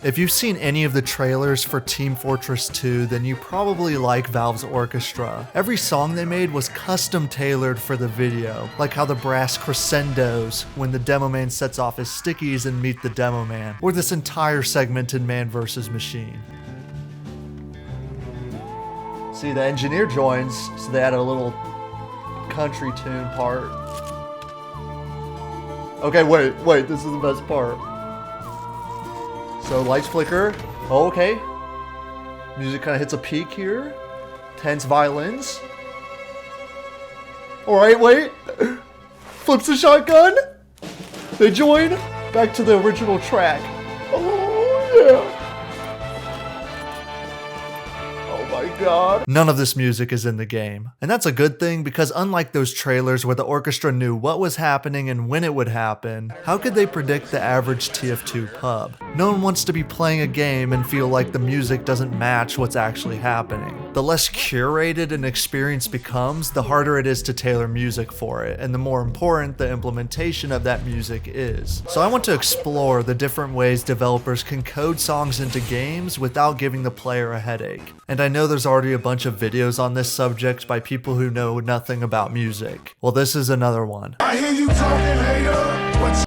If you've seen any of the trailers for Team Fortress 2, then you probably like Valve's orchestra. Every song they made was custom tailored for the video, like how the brass crescendos when the demo man sets off his stickies and meet the demo man, or this entire segment in Man vs. Machine. See, the engineer joins, so they add a little country tune part. Okay, wait, this is the best part. So lights flicker. Oh, okay. Music kind of hits a peak here. Tense violins. Alright, wait. Flips the shotgun. They join. Back to the original track. Oh, yeah. God. None of this music is in the game. And that's a good thing, because unlike those trailers where the orchestra knew what was happening and when it would happen, how could they predict the average TF2 pub? No one wants to be playing a game and feel like the music doesn't match what's actually happening. The less curated an experience becomes, the harder it is to tailor music for it, and the more important the implementation of that music is. So I want to explore the different ways developers can code songs into games without giving the player a headache. And I know there's already a bunch of videos on this subject by people who know nothing about music. Well, this is another one. I hear you talking, hater.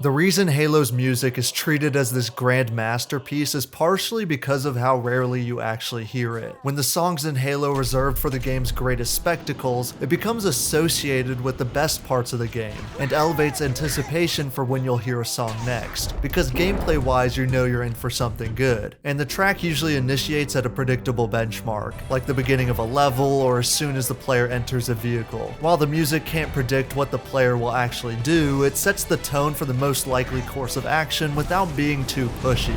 The reason Halo's music is treated as this grand masterpiece is partially because of how rarely you actually hear it. When the songs in Halo are reserved for the game's greatest spectacles, it becomes associated with the best parts of the game, and elevates anticipation for when you'll hear a song next, because gameplay-wise you know you're in for something good. And the track usually initiates at a predictable benchmark, like the beginning of a level or as soon as the player enters a vehicle. While the music can't predict what the player will actually do, it sets the tone for the most likely course of action without being too pushy.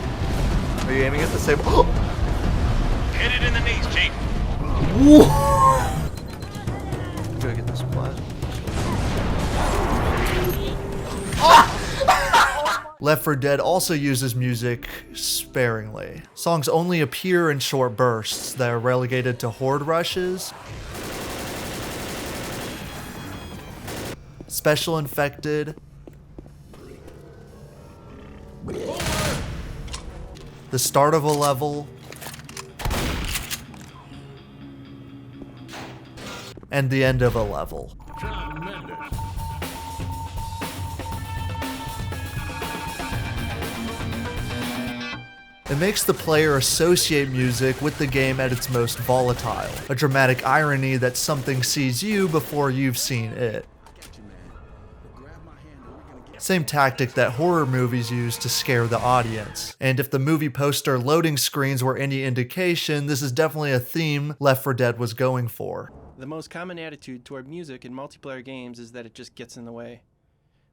Are you aiming at the same? Hit it in the knees, Chief. Gotta get this blood. Left 4 Dead also uses music sparingly. Songs only appear in short bursts that are relegated to horde rushes, special infected, the start of a level, and the end of a level. It makes the player associate music with the game at its most volatile, a dramatic irony that something sees you before you've seen it. Same tactic that horror movies use to scare the audience. And if the movie poster loading screens were any indication, this is definitely a theme Left 4 Dead was going for. The most common attitude toward music in multiplayer games is that it just gets in the way.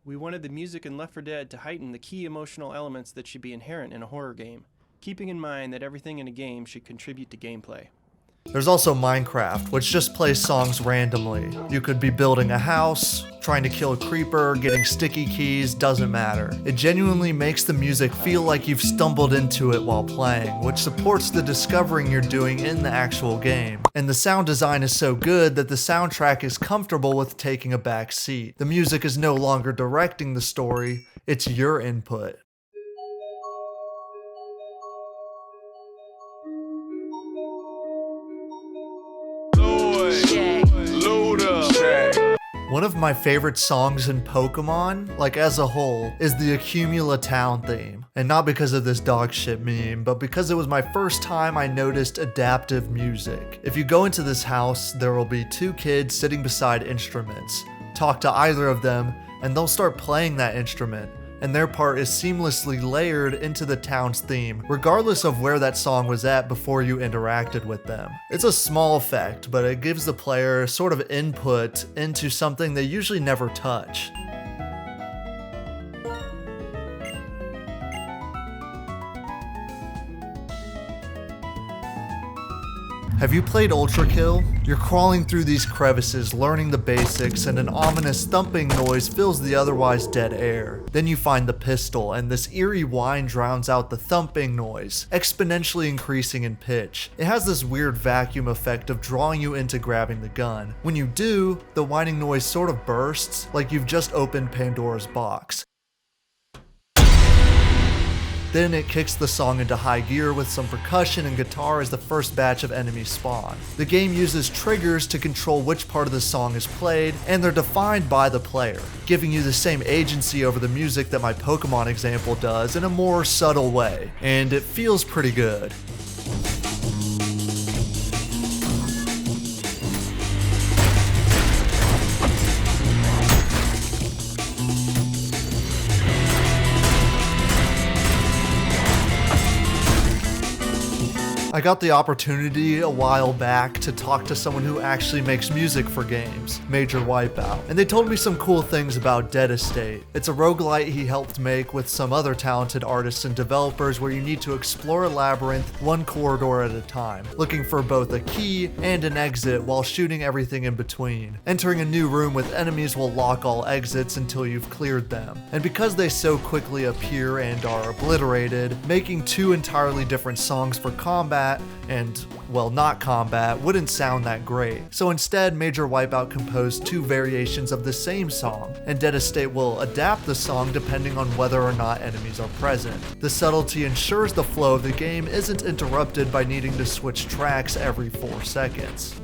We wanted the music in Left 4 Dead to heighten the key emotional elements that should be inherent in a horror game, keeping in mind that everything in a game should contribute to gameplay. There's also Minecraft, which just plays songs randomly. You could be building a house, trying to kill a creeper, getting sticky keys, doesn't matter. It genuinely makes the music feel like you've stumbled into it while playing, which supports the discovering you're doing in the actual game. And the sound design is so good that the soundtrack is comfortable with taking a back seat. The music is no longer directing the story, it's your input. One of my favorite songs in Pokemon, like as a whole, is the Accumula Town theme. And not because of this dog shit meme, but because it was my first time I noticed adaptive music. If you go into this house, there will be 2 kids sitting beside instruments. Talk to either of them, and they'll start playing that instrument, and their part is seamlessly layered into the town's theme, regardless of where that song was at before you interacted with them. It's a small effect, but it gives the player sort of input into something they usually never touch. Have you played Ultra Kill? You're crawling through these crevices, learning the basics, and an ominous thumping noise fills the otherwise dead air. Then you find the pistol, and this eerie whine drowns out the thumping noise, exponentially increasing in pitch. It has this weird vacuum effect of drawing you into grabbing the gun. When you do, the whining noise sort of bursts, like you've just opened Pandora's box. Then it kicks the song into high gear with some percussion and guitar as the first batch of enemies spawn. The game uses triggers to control which part of the song is played, and they're defined by the player, giving you the same agency over the music that my Pokemon example does in a more subtle way, and it feels pretty good. I got the opportunity a while back to talk to someone who actually makes music for games, Major Wipeout, and they told me some cool things about Dead Estate. It's a roguelite he helped make with some other talented artists and developers where you need to explore a labyrinth one corridor at a time, looking for both a key and an exit while shooting everything in between. Entering a new room with enemies will lock all exits until you've cleared them, and because they so quickly appear and are obliterated, making two entirely different songs for combat and, well, not combat wouldn't sound that great. So instead, Major Wipeout composed two variations of the same song, and Dead Estate will adapt the song depending on whether or not enemies are present. The subtlety ensures the flow of the game isn't interrupted by needing to switch tracks every 4 seconds.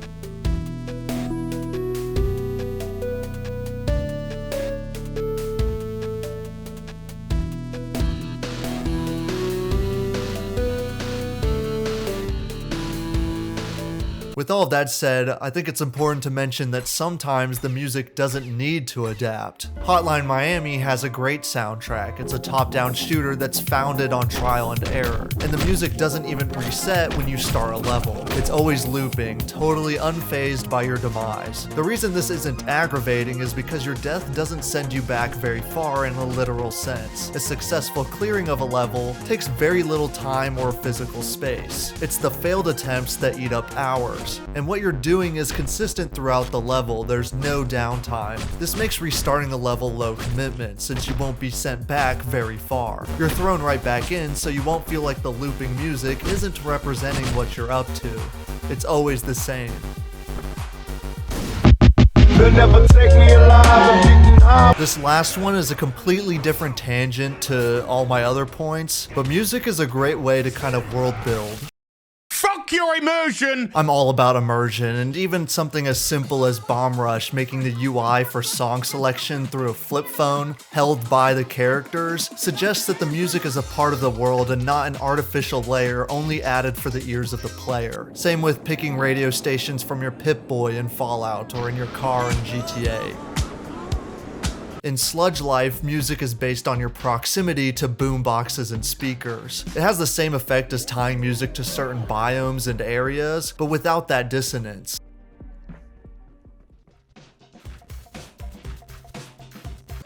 With all of that said, I think it's important to mention that sometimes the music doesn't need to adapt. Hotline Miami has a great soundtrack. It's a top-down shooter that's founded on trial and error, and the music doesn't even reset when you start a level. It's always looping, totally unfazed by your demise. The reason this isn't aggravating is because your death doesn't send you back very far in a literal sense. A successful clearing of a level takes very little time or physical space. It's the failed attempts that eat up hours. And what you're doing is consistent throughout the level, there's no downtime. This makes restarting the level low commitment, since you won't be sent back very far. You're thrown right back in, so you won't feel like the looping music isn't representing what you're up to. It's always the same. This last one is a completely different tangent to all my other points, but music is a great way to kind of world build. Fuck your immersion! I'm all about immersion, and even something as simple as Bomb Rush making the UI for song selection through a flip phone held by the characters suggests that the music is a part of the world and not an artificial layer only added for the ears of the player. Same with picking radio stations from your Pip-Boy in Fallout or in your car in GTA. In Sludge Life, music is based on your proximity to boomboxes and speakers. It has the same effect as tying music to certain biomes and areas, but without that dissonance.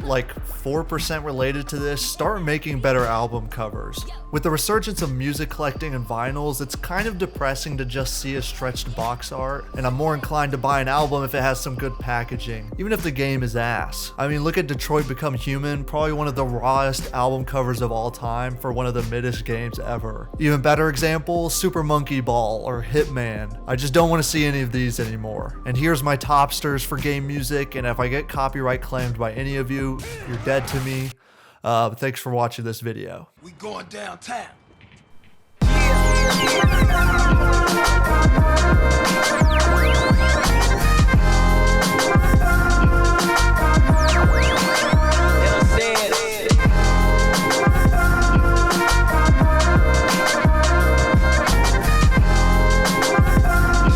Like 4% related to this, start making better album covers. With the resurgence of music collecting and vinyls, it's kind of depressing to just see a stretched box art, and I'm more inclined to buy an album if it has some good packaging, even if the game is ass. I mean, look at Detroit Become Human, probably one of the rawest album covers of all time for one of the middest games ever. Even better example, Super Monkey Ball or Hitman. I just don't want to see any of these anymore. And here's my topsters for game music, and if I get copyright claimed by any of you, you're dead to me. Thanks for watching this video. We going downtown.